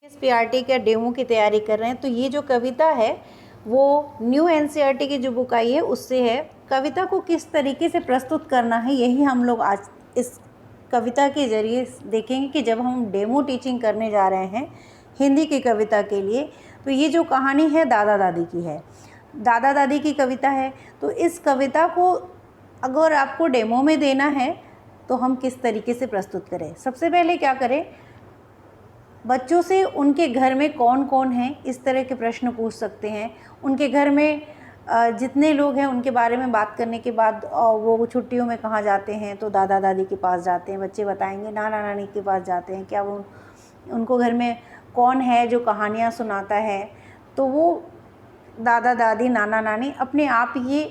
एसपीआरटी का डेमो की तैयारी कर रहे हैं, तो ये जो कविता है वो न्यू एनसीईआरटी की जो बुक आई है उससे है। कविता को किस तरीके से प्रस्तुत करना है यही हम लोग आज इस कविता के ज़रिए देखेंगे कि जब हम डेमो टीचिंग करने जा रहे हैं हिंदी की कविता के लिए। तो ये जो कहानी है दादा दादी की है, दादा दादी की कविता है। तो इस कविता को अगर आपको डेमो में देना है तो हम किस तरीके से प्रस्तुत करें। सबसे पहले क्या करें, बच्चों से उनके घर में कौन कौन है इस तरह के प्रश्न पूछ सकते हैं। उनके घर में जितने लोग हैं उनके बारे में बात करने के बाद वो छुट्टियों में कहाँ जाते हैं, तो दादा दादी के पास जाते हैं, बच्चे बताएंगे नाना नानी के पास जाते हैं। क्या वो उनको घर में कौन है जो कहानियाँ सुनाता है, तो वो दादा दादी नाना नानी अपने आप ये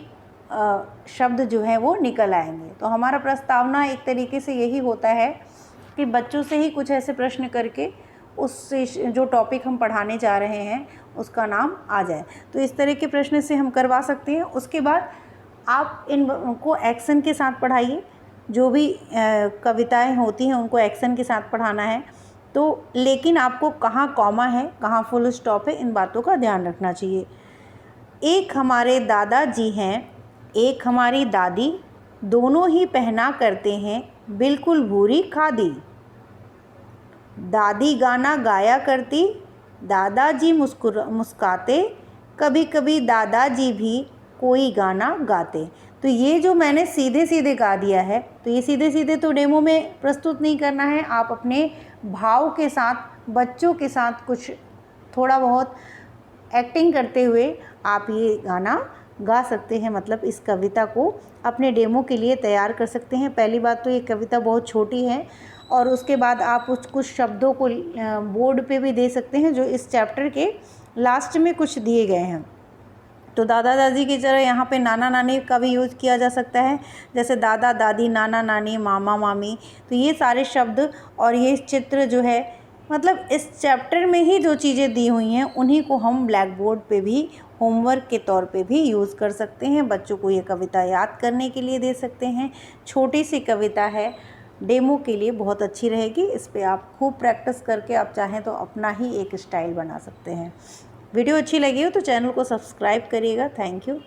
शब्द जो है वो निकल आएंगे। तो हमारा प्रस्तावना एक तरीके से यही होता है कि बच्चों से ही कुछ ऐसे प्रश्न करके उससे जो टॉपिक हम पढ़ाने जा रहे हैं उसका नाम आ जाए। तो इस तरह के प्रश्न से हम करवा सकते हैं। उसके बाद आप इनको एक्शन के साथ पढ़ाइए। जो भी कविताएं होती हैं उनको एक्शन के साथ पढ़ाना है। तो लेकिन आपको कहाँ कॉमा है, कहाँ फुल स्टॉप है, इन बातों का ध्यान रखना चाहिए। एक हमारे दादाजी हैं, एक हमारी दादी, दोनों ही पहना करते हैं बिल्कुल भूरी खादी। दादी गाना गाया करती, दादाजी मुस्काते, कभी कभी दादाजी भी कोई गाना गाते। तो ये जो मैंने सीधे सीधे गा दिया है, तो ये सीधे सीधे तो डेमो में प्रस्तुत नहीं करना है। आप अपने भाव के साथ बच्चों के साथ कुछ थोड़ा बहुत एक्टिंग करते हुए आप ये गाना गा सकते हैं। मतलब इस कविता को अपने डेमो के लिए तैयार कर सकते हैं। पहली बात तो ये कविता बहुत छोटी है, और उसके बाद आप कुछ शब्दों को बोर्ड पे भी दे सकते हैं जो इस चैप्टर के लास्ट में कुछ दिए गए हैं। तो दादा दादी की तरह यहाँ पे नाना नानी का भी यूज़ किया जा सकता है, जैसे दादा दादी, नाना नानी, मामा मामी। तो ये सारे शब्द और ये चित्र जो है, मतलब इस चैप्टर में ही जो चीज़ें दी हुई हैं उन्हीं को हम ब्लैक बोर्ड पे भी होमवर्क के तौर पे भी यूज़ कर सकते हैं। बच्चों को ये कविता याद करने के लिए दे सकते हैं। छोटी सी कविता है, डेमो के लिए बहुत अच्छी रहेगी। इस पे आप खूब प्रैक्टिस करके आप चाहें तो अपना ही एक स्टाइल बना सकते हैं। वीडियो अच्छी लगी हो तो चैनल को सब्सक्राइब करिएगा। Thank you.